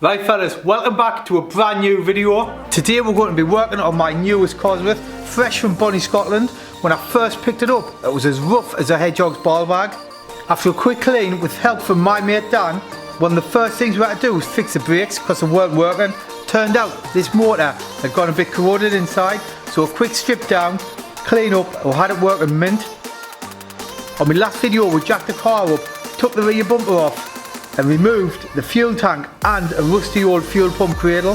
Right fellas, welcome back to a brand new video. Today we're going to be working on my newest Cosworth, fresh from Bonnie, Scotland. When I first picked it up, it was as rough as a hedgehog's ball bag. After a quick clean with help from my mate Dan, one of the first things we had to do was fix the brakes because they weren't working. Turned out this motor had gone a bit corroded inside, so a quick strip down, clean up, we had it working mint. On my last video we jacked the car up, took the rear bumper off and removed the fuel tank and a rusty old fuel pump cradle.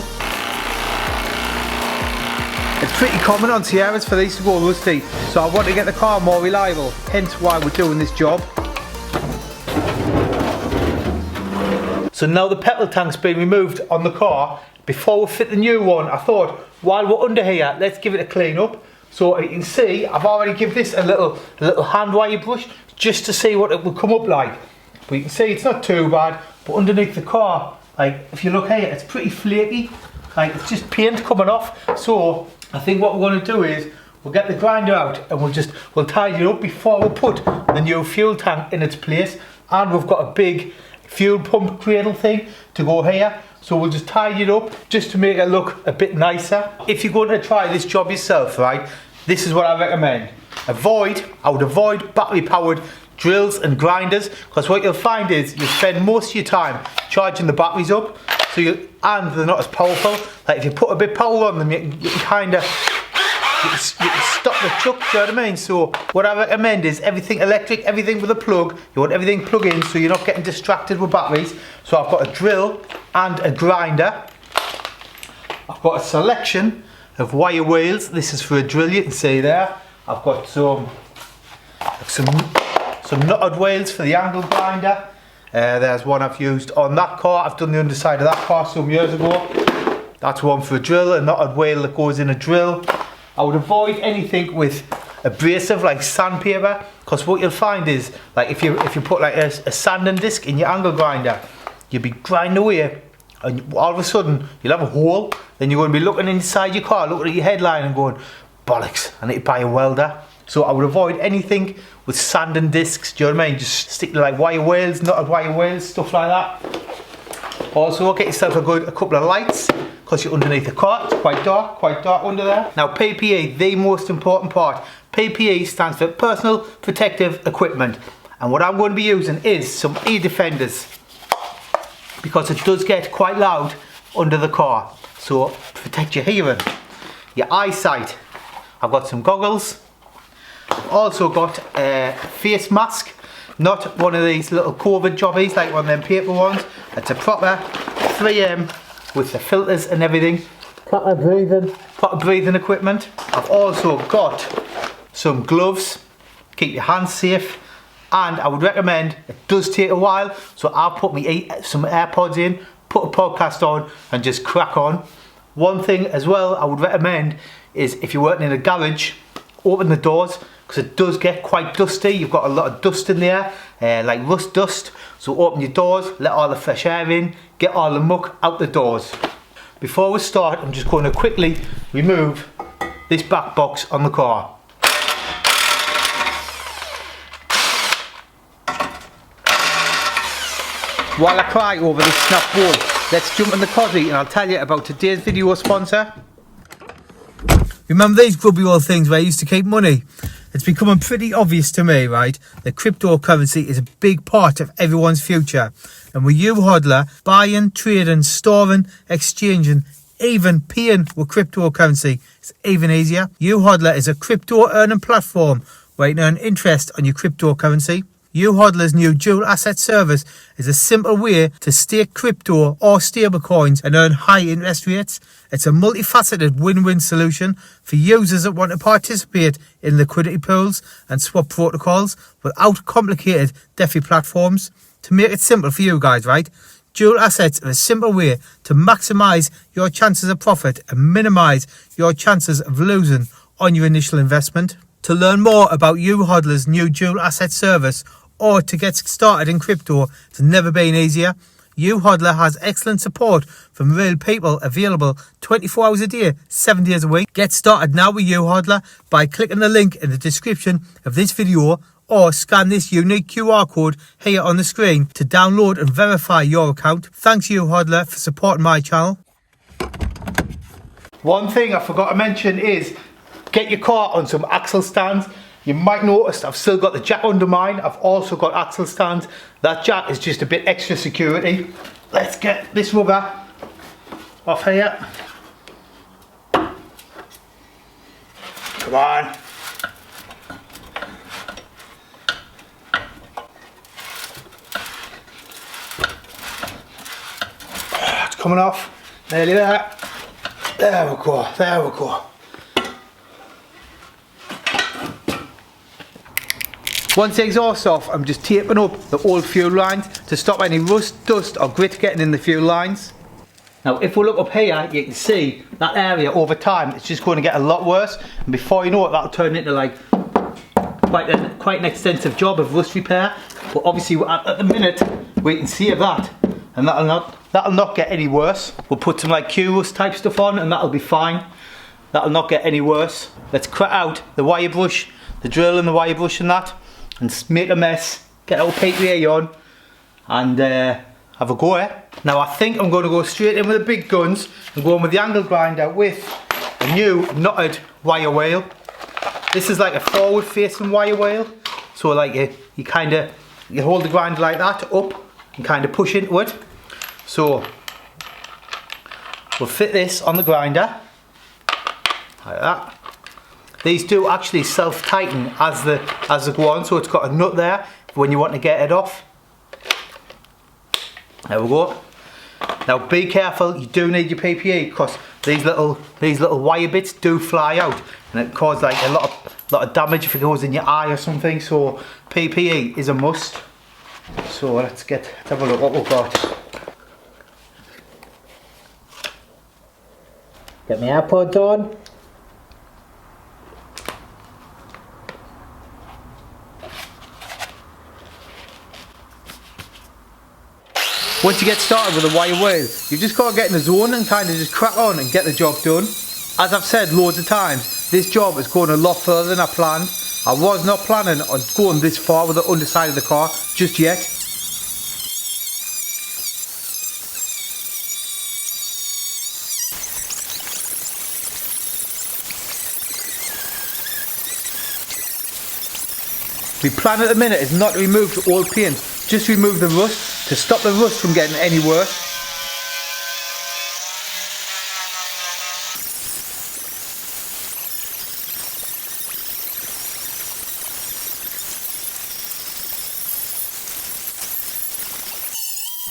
It's pretty common on Sierras for these to go rusty, so I want to get the car more reliable, hence why we're doing this job. So now the petrol tank's been removed on the car, before we fit the new one I thought while we're under here let's give it a clean up. So you can see I've already given this a little hand wire brush just to see what it will come up like. But you can see it's not too bad, but underneath the car, like if you look here, it's pretty flaky, like it's just paint coming off. So I think what we're going to do is we'll get the grinder out and we'll tidy it up before we put the new fuel tank in its place. And we've got a big fuel pump cradle thing to go here, so we'll just tidy it up just to make it look a bit nicer. If you're going to try this job yourself, right, this is what I recommend. I would avoid battery powered drills and grinders, because what you'll find is you spend most of your time charging the batteries up, and they're not as powerful. Like if you put a bit of power on them, you can stop the truck, do you know what I mean? So what I recommend is everything electric, everything with a plug. You want everything plug in so you're not getting distracted with batteries. So I've got a drill and a grinder. I've got a selection of wire wheels. This is for a drill, you can see there. I've got some knotted wheels for the angle grinder. There's one I've used on that car. I've done the underside of that car some years ago. That's one for a drill, a knotted wheel that goes in a drill. I would avoid anything with abrasive like sandpaper, because what you'll find is, like if you put like a sanding disc in your angle grinder, you'll be grinding away and all of a sudden you'll have a hole. Then you're going to be looking inside your car, looking at your headline and going, bollocks, I need to buy a welder. So I would avoid anything with sanding discs, do you know what I mean? Just stick to like wire wheels, knotted wire wheels, stuff like that. Also get yourself a couple of lights, because you're underneath the car, it's quite dark under there. Now PPE, the most important part. PPE stands for Personal Protective Equipment. And what I'm going to be using is some ear defenders, because it does get quite loud under the car. So protect your hearing, your eyesight. I've got some goggles. I've also got a face mask, not one of these little COVID jobbies like one of them paper ones. It's a proper 3M with the filters and everything. Proper breathing equipment. I've also got some gloves, keep your hands safe. And I would recommend, it does take a while, so I'll put some AirPods in, put a podcast on and just crack on. One thing as well I would recommend is if you're working in a garage, open the doors, because it does get quite dusty. You've got a lot of dust in there, like rust dust. So open your doors, let all the fresh air in, get all the muck out the doors. Before we start, I'm just going to quickly remove this back box on the car. While I cry over this snap bolt, let's jump in the cosy and I'll tell you about today's video sponsor. Remember these grubby old things where I used to keep money? It's becoming pretty obvious to me, right, that cryptocurrency is a big part of everyone's future. And with YouHodler, buying, trading, storing, exchanging, even paying with cryptocurrency is even easier. YouHodler is a crypto earning platform where you can earn interest on your cryptocurrency. YouHodler's new dual asset service is a simple way to stake crypto or stablecoins and earn high interest rates. It's a multifaceted win-win solution for users that want to participate in liquidity pools and swap protocols without complicated DeFi platforms. To make it simple for you guys, right? Dual assets are a simple way to maximize your chances of profit and minimize your chances of losing on your initial investment. To learn more about YouHodler's new dual asset service or to get started in crypto, it's never been easier. YouHodler has excellent support from real people available 24 hours a day, 7 days a week. Get started now with YouHodler by clicking the link in the description of this video or scan this unique QR code here on the screen to download and verify your account. Thanks to you, Hodler, for supporting my channel. One thing I forgot to mention is get your car on some axle stands. You might notice I've still got the jack under mine. I've also got axle stands. That jack is just a bit extra security. Let's get this rubber off here. Come on. It's coming off. Nearly there. There we go. There we go. Once the exhaust's off, I'm just taping up the old fuel lines to stop any rust, dust or grit getting in the fuel lines. Now if we look up here, you can see that area over time, it's just going to get a lot worse, and before you know it, that'll turn into like quite an extensive job of rust repair. But obviously at the minute, we can save that, and that'll not get any worse. We'll put some like Q-rust type stuff on and that'll be fine. That'll not get any worse. Let's cut out the wire brush, the drill and the wire brush and that, and make a mess, get our PPA on, and have a go at. Now I think I'm going to go straight in with the big guns and go in with the angle grinder with a new knotted wire wheel. This is like a forward facing wire wheel, so like you hold the grinder like that up and kind of push into it. So we'll fit this on the grinder like that. These do actually self-tighten as they go on, so it's got a nut there for when you want to get it off. There we go. Now be careful, you do need your PPE because these little wire bits do fly out and it causes like a lot of damage if it goes in your eye or something, so PPE is a must. So let's have a look what we've got. Get my AirPods on. Once you get started with a wire wheel, you've just got to get in the zone and kind of just crack on and get the job done. As I've said loads of times, this job is going a lot further than I planned. I was not planning on going this far with the underside of the car just yet. The plan at the minute is not to remove the old paint, just remove the rust to stop the rust from getting any worse.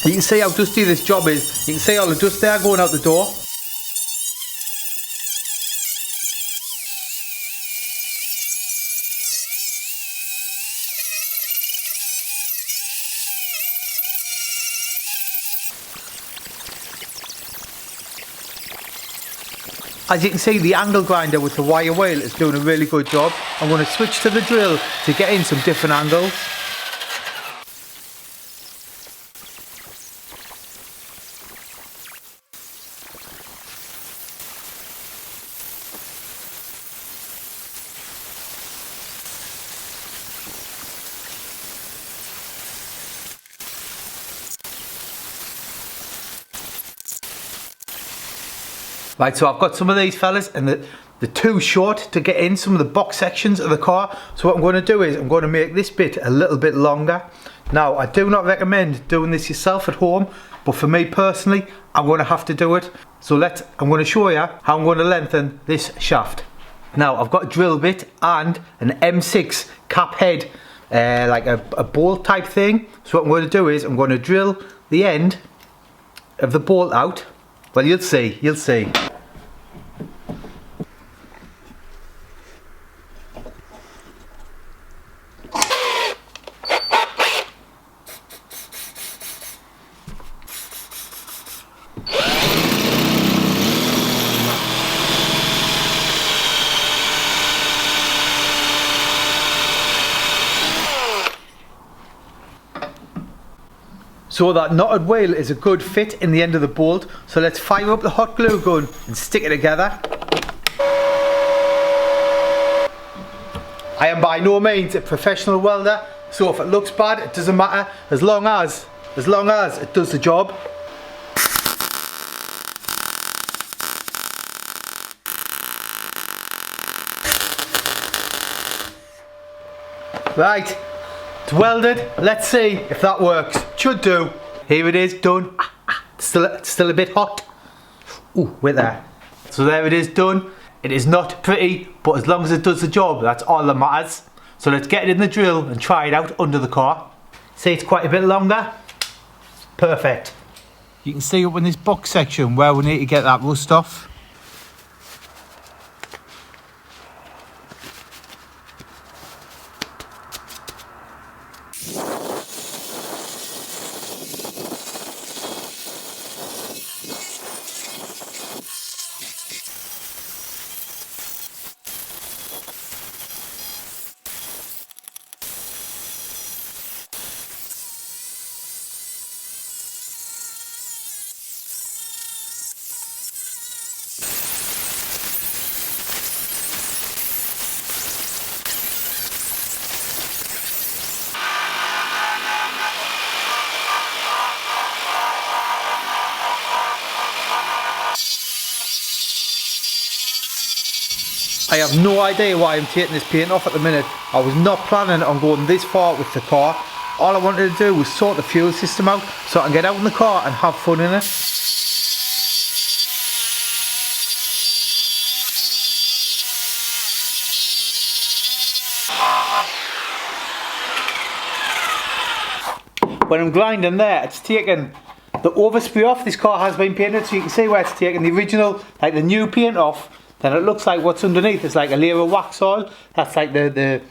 You can see how dusty this job is. You can see all the dust there going out the door. As you can see, the angle grinder with the wire wheel is doing a really good job. I'm going to switch to the drill to get in some different angles. Right, so I've got some of these fellas and they're too short to get in some of the box sections of the car. So what I'm going to do is I'm going to make this bit a little bit longer. Now, I do not recommend doing this yourself at home, but for me personally, I'm going to have to do it. So I'm going to show you how I'm going to lengthen this shaft. Now, I've got a drill bit and an M6 cap head, like a bolt type thing. So what I'm going to do is I'm going to drill the end of the bolt out. Well, you'll see. So that knotted wheel is a good fit in the end of the bolt. So let's fire up the hot glue gun and stick it together. I am by no means a professional welder, so if it looks bad, it doesn't matter, as long as it does the job. Right, it's welded. Let's see if that works. Should do. Here it is, done. Still a bit hot. Ooh, wait there. So there it is, done. It is not pretty, but as long as it does the job, that's all that matters. So let's get it in the drill and try it out under the car. See, it's quite a bit longer. Perfect. You can see up in this box section where we need to get that rust off. I have no idea why I'm taking this paint off at the minute. I was not planning on going this far with the car. All I wanted to do was sort the fuel system out so I can get out in the car and have fun in it. When I'm grinding there, it's taking the overspray off. This car has been painted, so you can see where it's taking the original, like the new paint off. Then it looks like what's underneath is like a layer of wax oil. That's like the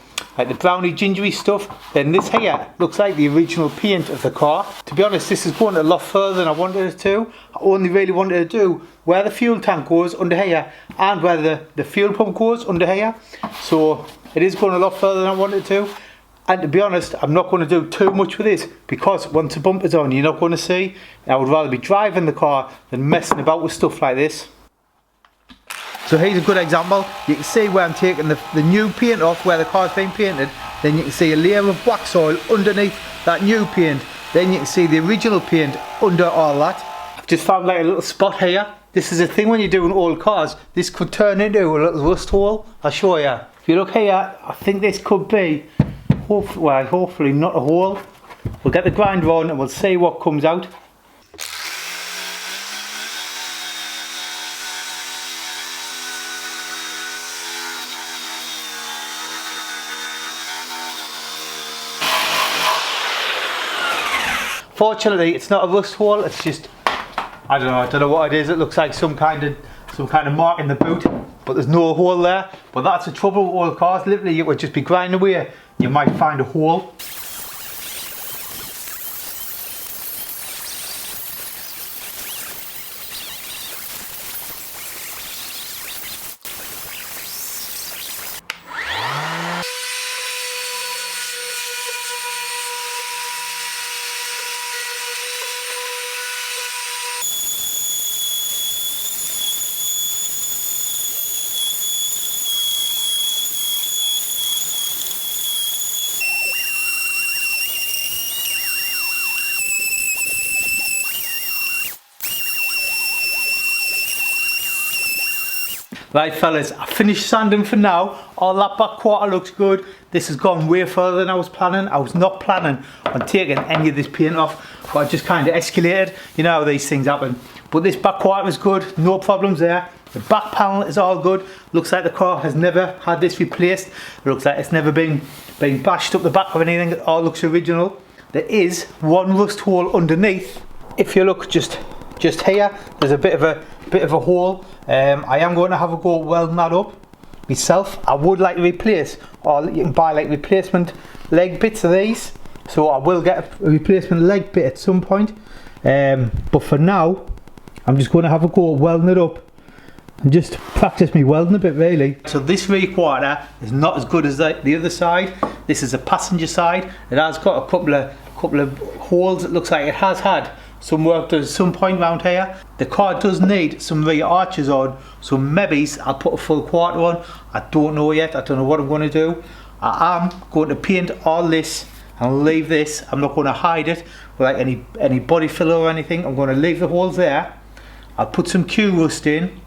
browny gingery stuff. Then this here looks like the original paint of the car. To be honest, this is going a lot further than I wanted it to. I only really wanted to do where the fuel tank goes under here and where the fuel pump goes under here. So it is going a lot further than I wanted to. And to be honest, I'm not going to do too much with this because once the bumper's on, you're not going to see. I would rather be driving the car than messing about with stuff like this. So here's a good example. You can see where I'm taking the new paint off where the car's been painted. Then you can see a layer of wax oil underneath that new paint. Then you can see the original paint under all that. I've just found like a little spot here. This is a thing when you're doing old cars. This could turn into a little rust hole. I'll show you. If you look here, I think this could be, hopefully not a hole. We'll get the grinder on and we'll see what comes out. Fortunately, it's not a rust hole. It's just, I don't know what it is. It looks like some kind of mark in the boot, but there's no hole there. But that's the trouble with old cars. Literally, it would just be grinding away. You might find a hole. Right fellas, I finished sanding for now. All that back quarter looks good. This has gone way further than I was planning. I was not planning on taking any of this paint off, but I just kind of escalated. You know how these things happen. But this back quarter is good, no problems there. The back panel is all good. Looks like the car has never had this replaced. It looks like it's never been bashed up the back or anything. It all looks original. There is one rust hole underneath. If you look just here, there's a bit of a hole. I am going to have a go welding that up myself. I would like to replace, or you can buy like replacement leg bits of these, so I will get a replacement leg bit at some point, but for now I'm just going to have a go welding it up and just practice me welding a bit really. So this rear quarter is not as good as the other side. This is a passenger side. It has got a couple of holes. It looks like it has had some work done at some point around here. The car does need some rear arches on, so maybe I'll put a full quarter on. I don't know yet. I don't know what I'm going to do. I am going to paint all this and leave this. I'm not going to hide it with like any body filler or anything. I'm going to leave the holes there. I'll put some Q rust in.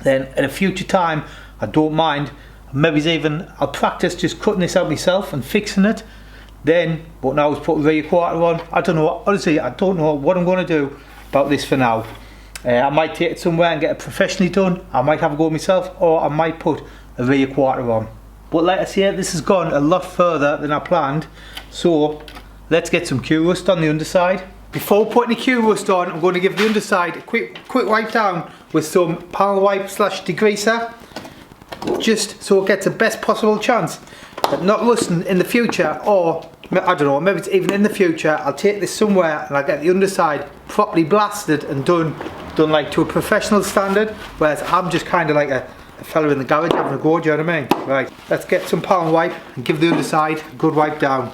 Then at a future time, I don't mind. Maybe even I'll practice just cutting this out myself and fixing it. Then, but now it's put rear quarter on. I don't know. Honestly, I don't know what I'm going to do about this for now. I might take it somewhere and get it professionally done. I might have a go myself, or I might put a rear quarter on. But like I say, this has gone a lot further than I planned. So let's get some Q rust on the underside. Before putting the Q rust on, I'm going to give the underside a quick wipe down with some panel wipe slash degreaser, just so it gets the best possible chance at not rusting in the future, or I don't know, maybe it's even in the future. I'll take this somewhere and I'll get the underside properly blasted and done like to a professional standard, whereas I'm just kind of like a fella in the garage having a go, do you know what I mean? Right, let's get some panel wipe and give the underside a good wipe down.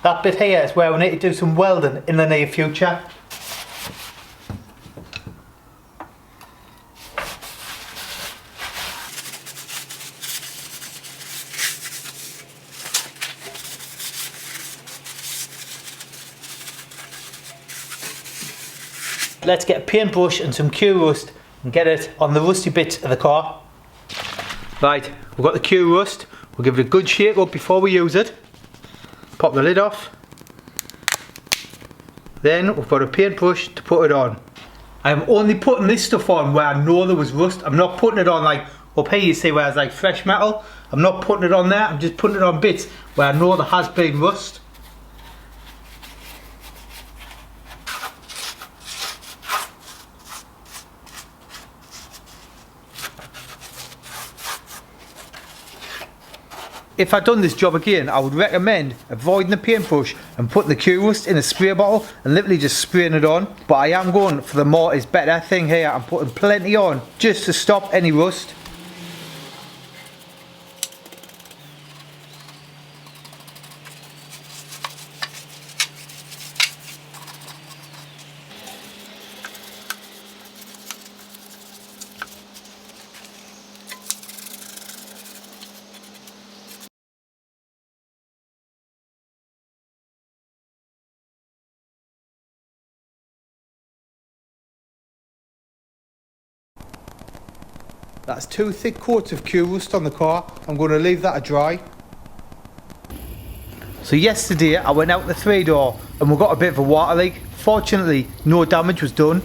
That bit here is where we need to do some welding in the near future. Let's get a paintbrush and some Q rust and get it on the rusty bits of the car. Right, we've got the Q rust. We'll give it a good shake up before we use it. Pop the lid off. Then we've got a paintbrush to put it on. I'm only putting this stuff on where I know there was rust. I'm not putting it on like up here, you see where it's like fresh metal. I'm not putting it on there, I'm just putting it on bits where I know there has been rust. If I'd done this job again, I would recommend avoiding the paintbrush and putting the Q rust in a spray bottle and literally just spraying it on. But I am going for the more is better thing here. I'm putting plenty on just to stop any rust. That's 2 thick coats of Q rust on the car. I'm going to leave that to dry. So yesterday I went out the 3-door and we got a bit of a water leak. Fortunately no damage was done.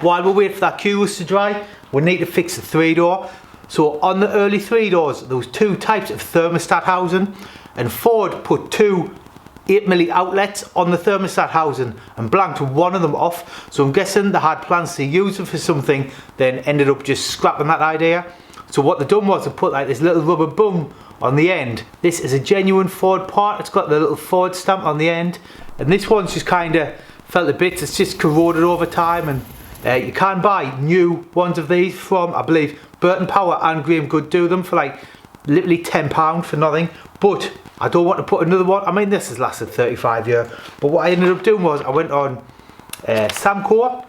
While we wait for that Q rust to dry, we need to fix the 3-door. So on the early 3-doors there was 2 types of thermostat housing, and Ford put 2 8mm outlets on the thermostat housing and blanked one of them off. So I'm guessing they had plans to use it for something, then ended up just scrapping that idea. So what they done was they put like this little rubber bung on the end. This is a genuine Ford part. It's got the little Ford stamp on the end, and this one's just kind of fell to bits. It's just corroded over time, and you can buy new ones of these from, I believe, Burton Power and Graham Good do them for like literally £10 for nothing. But I don't want to put another one. I mean, this has lasted 35 years. But what I ended up doing was I went on Samco,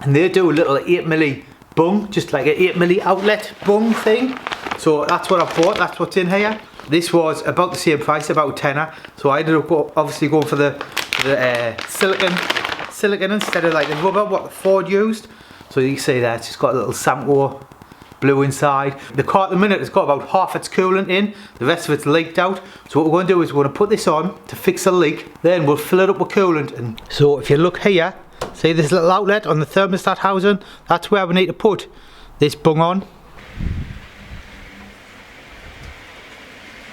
and they do a little 8mm bung, just like an 8mm outlet bung thing. So that's what I bought. That's what's in here. This was about the same price, about a tenner. So I ended up obviously going for the silicon instead of like the rubber what the Ford used. So you can see there, it's just got a little Samco blue inside. The car at the minute has got about half its coolant in, the rest of it's leaked out. So what we're going to do is we're going to put this on to fix the leak, then we'll fill it up with coolant. And so if you look here, see this little outlet on the thermostat housing, that's where we need to put this bung on.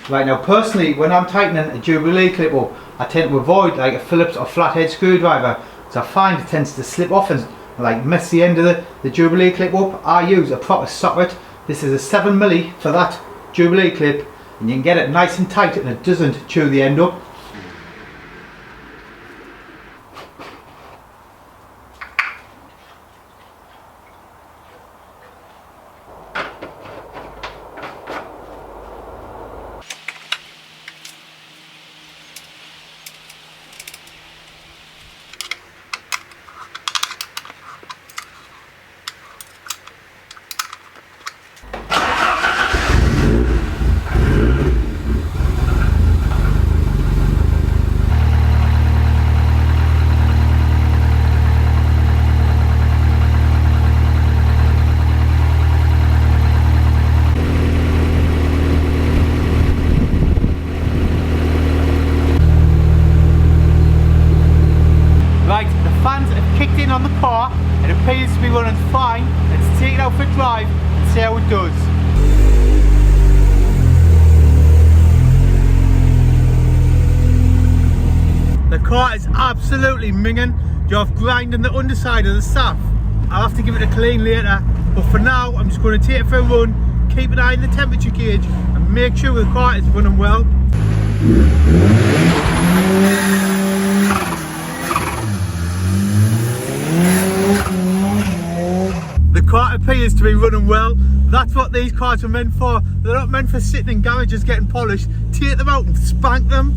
Right, now personally when I'm tightening a Jubilee clip up, I tend to avoid like a Phillips or flathead screwdriver, because I find it tends to slip off and like mess the end of the Jubilee clip up. I use a proper socket. This is a 7mm for that Jubilee clip, and you can get it nice and tight and it doesn't chew the end up. see how it does. The car is absolutely minging. You have grinding the underside of the Sapphire. I'll have to give it a clean later, but for now I'm just going to take it for a run, keep an eye on the temperature gauge and make sure the car is running well. The car appears to be running well. That's what these cars are meant for. They're not meant for sitting in garages getting polished. Take them out and spank them.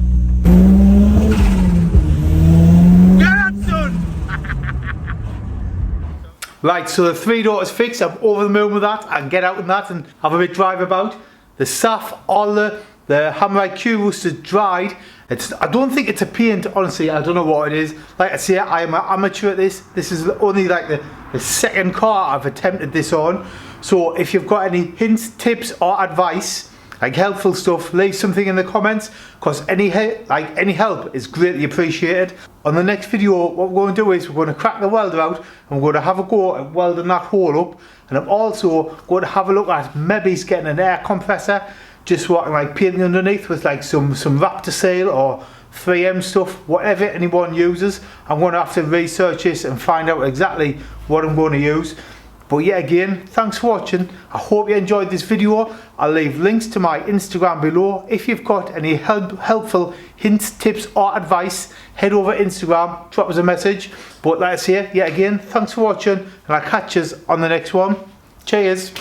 Right, so the 3 door is fixed. I'm over the moon with that. I can get out in that and have a bit drive about. The Sapphire, all the Hammerite Q roosters dried. I don't think it's a paint, honestly. I don't know what it is. Like I say, I am an amateur at this. This is only like the second car I've attempted this on. So if you've got any hints, tips or advice, like helpful stuff, leave something in the comments, because any help is greatly appreciated. On the next video, what we're going to do is we're going to crack the welder out and we're going to have a go at welding that hole up, and I'm also going to have a look at maybe getting an air compressor, just so I can like painting underneath with like some Raptor seal or 3M stuff, whatever anyone uses. I'm going to have to research this and find out exactly what I'm going to use. But yeah, again, thanks for watching. I hope you enjoyed this video. I'll leave links to my Instagram below. If you've got any helpful hints, tips or advice, head over Instagram, drop us a message. But like I say, yeah, again, thanks for watching and I'll catch you on the next one. Cheers.